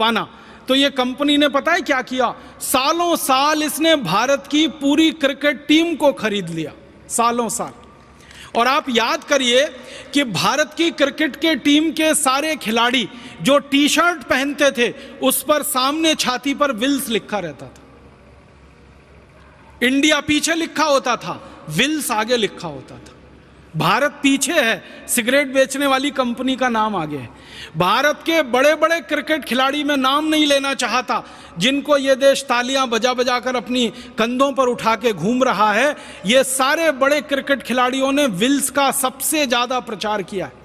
पाना। तो ये कंपनी ने पता है क्या किया, सालों साल इसने भारत की पूरी क्रिकेट टीम को खरीद लिया, सालों साल। और आप याद करिए कि भारत की क्रिकेट के टीम के सारे खिलाड़ी जो टी शर्ट पहनते थे उस पर सामने छाती पर विल्स लिखा रहता था। इंडिया पीछे लिखा होता था, विल्स आगे लिखा होता था। भारत पीछे है, सिगरेट बेचने वाली कंपनी का नाम आगे है। भारत के बड़े बड़े क्रिकेट खिलाड़ी में नाम नहीं लेना चाहता जिनको ये देश तालियां बजा बजा कर अपनी कंधों पर उठा के घूम रहा है। ये सारे बड़े क्रिकेट खिलाड़ियों ने विल्स का सबसे ज्यादा प्रचार किया है।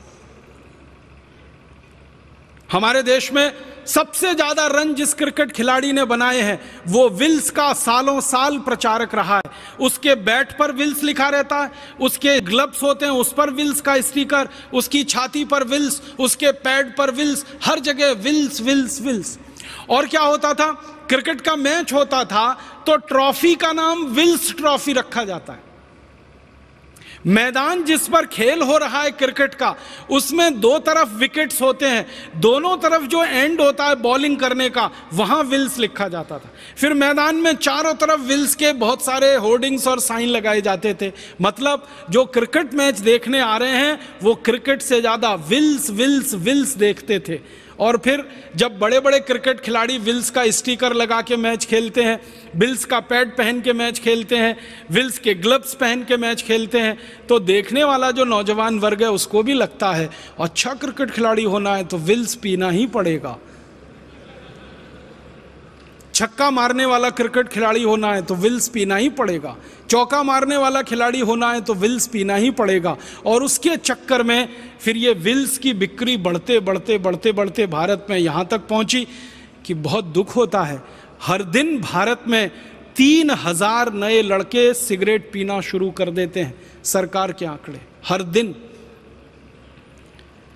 हमारे देश में सबसे ज्यादा रन जिस क्रिकेट खिलाड़ी ने बनाए हैं वो विल्स का सालों साल प्रचारक रहा है। उसके बैट पर विल्स लिखा रहता है, उसके ग्लव्स होते हैं उस पर विल्स का स्टिकर, उसकी छाती पर विल्स, उसके पैड पर विल्स, हर जगह विल्स विल्स विल्स। और क्या होता था, क्रिकेट का मैच होता था तो ट्रॉफी का नाम विल्स ट्रॉफी रखा जाता है। मैदान जिस पर खेल हो रहा है क्रिकेट का, उसमें दो तरफ विकेट्स होते हैं, दोनों तरफ जो एंड होता है बॉलिंग करने का वहां विल्स लिखा जाता था। फिर मैदान में चारों तरफ विल्स के बहुत सारे होर्डिंग्स और साइन लगाए जाते थे। मतलब जो क्रिकेट मैच देखने आ रहे हैं वो क्रिकेट से ज्यादा विल्स विल्स विल्स देखते थे। और फिर जब बड़े बड़े क्रिकेट खिलाड़ी विल्स का स्टिकर लगा के मैच खेलते हैं, विल्स का पैड पहन के मैच खेलते हैं, विल्स के ग्लव्स पहन के मैच खेलते हैं, तो देखने वाला जो नौजवान वर्ग है उसको भी लगता है अच्छा क्रिकेट खिलाड़ी होना है तो विल्स पीना ही पड़ेगा। छक्का मारने वाला क्रिकेट खिलाड़ी होना है तो विल्स पीना ही पड़ेगा, चौका मारने वाला खिलाड़ी होना है तो विल्स पीना ही पड़ेगा। और उसके चक्कर में फिर ये विल्स की बिक्री बढ़ते बढ़ते बढ़ते बढ़ते भारत में यहाँ तक पहुँची कि बहुत दुख होता है, हर दिन भारत में 3000 नए लड़के सिगरेट पीना शुरू कर देते हैं, सरकार के आंकड़े। हर दिन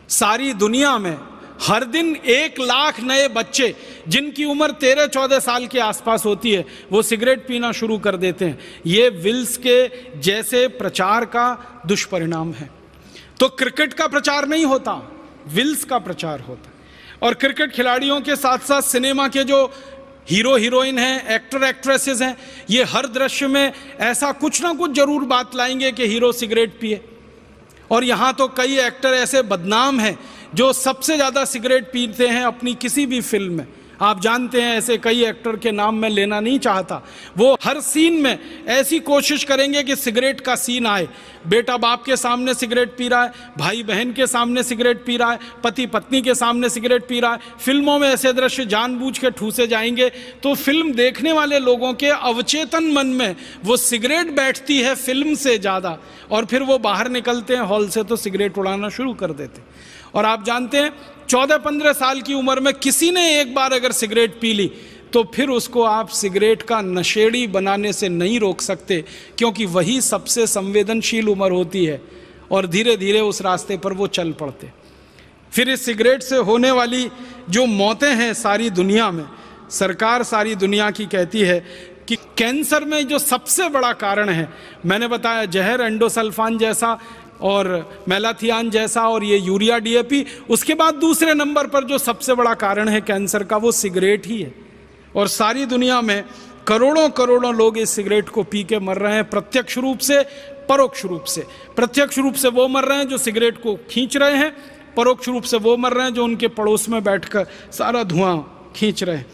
सारी दुनिया में हर दिन 1 लाख नए बच्चे जिनकी उम्र 13-14 साल के आसपास होती है वो सिगरेट पीना शुरू कर देते हैं। ये विल्स के जैसे प्रचार का दुष्परिणाम है। तो क्रिकेट का प्रचार नहीं होता, विल्स का प्रचार होता। और क्रिकेट खिलाड़ियों के साथ साथ सिनेमा के जो हीरो हीरोइन हैं, एक्टर एक्ट्रेसेस हैं, ये हर दृश्य में ऐसा कुछ ना कुछ जरूर बात लाएंगे कि हीरो सिगरेट पिए। और यहाँ तो कई एक्टर ऐसे बदनाम हैं जो सबसे ज़्यादा सिगरेट पीते हैं अपनी किसी भी फिल्म में। आप जानते हैं ऐसे कई एक्टर के नाम मैं लेना नहीं चाहता, वो हर सीन में ऐसी कोशिश करेंगे कि सिगरेट का सीन आए। बेटा बाप के सामने सिगरेट पी रहा है, भाई बहन के सामने सिगरेट पी रहा है, पति पत्नी के सामने सिगरेट पी रहा है। फिल्मों में ऐसे दृश्य जानबूझ के ठूसे जाएंगे तो फिल्म देखने वाले लोगों के अवचेतन मन में वो सिगरेट बैठती है फिल्म से ज़्यादा, और फिर वो बाहर निकलते हैं हॉल से तो सिगरेट उड़ाना शुरू कर देते। और आप जानते हैं 14-15 साल की उम्र में किसी ने एक बार अगर सिगरेट पी ली तो फिर उसको आप सिगरेट का नशेड़ी बनाने से नहीं रोक सकते, क्योंकि वही सबसे संवेदनशील उम्र होती है और धीरे धीरे उस रास्ते पर वो चल पड़ते। फिर इस सिगरेट से होने वाली जो मौतें हैं सारी दुनिया में, सरकार सारी दुनिया की कहती है कि कैंसर में जो सबसे बड़ा कारण है, मैंने बताया जहर, एंडोसल्फान जैसा और मेलाथियान जैसा और ये यूरिया डीएपी, उसके बाद दूसरे नंबर पर जो सबसे बड़ा कारण है कैंसर का वो सिगरेट ही है। और सारी दुनिया में करोड़ों करोड़ों लोग इस सिगरेट को पी के मर रहे हैं, प्रत्यक्ष रूप से परोक्ष रूप से। प्रत्यक्ष रूप से वो मर रहे हैं जो सिगरेट को खींच रहे हैं, परोक्ष रूप से वो मर रहे हैं जो उनके पड़ोस में बैठकर सारा धुआं खींच रहे हैं।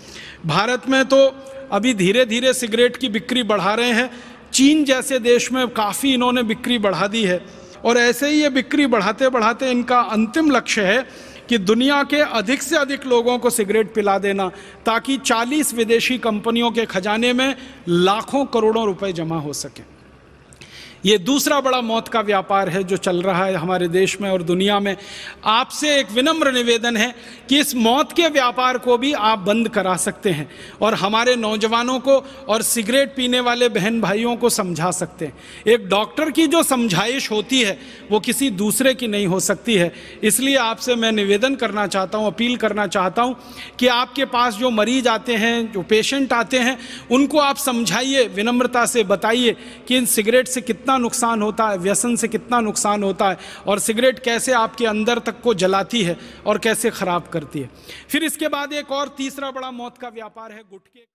भारत में तो अभी धीरे धीरे सिगरेट की बिक्री बढ़ा रहे हैं, चीन जैसे देश में काफ़ी इन्होंने बिक्री बढ़ा दी है। और ऐसे ही ये बिक्री बढ़ाते बढ़ाते इनका अंतिम लक्ष्य है कि दुनिया के अधिक से अधिक लोगों को सिगरेट पिला देना, ताकि 40 विदेशी कंपनियों के खजाने में लाखों करोड़ों रुपए जमा हो सके। ये दूसरा बड़ा मौत का व्यापार है जो चल रहा है हमारे देश में और दुनिया में। आपसे एक विनम्र निवेदन है कि इस मौत के व्यापार को भी आप बंद करा सकते हैं और हमारे नौजवानों को और सिगरेट पीने वाले बहन भाइयों को समझा सकते हैं। एक डॉक्टर की जो समझाइश होती है वो किसी दूसरे की नहीं हो सकती है। इसलिए आपसे मैं निवेदन करना चाहता हूँ, अपील करना चाहता हूँ कि आपके पास जो मरीज आते हैं, जो पेशेंट आते हैं, उनको आप समझाइए, विनम्रता से बताइए कि इन सिगरेट से कितने कितना नुकसान होता है, व्यसन से कितना नुकसान होता है, और सिगरेट कैसे आपके अंदर तक को जलाती है और कैसे ख़राब करती है। फिर इसके बाद एक और तीसरा बड़ा मौत का व्यापार है गुटखे।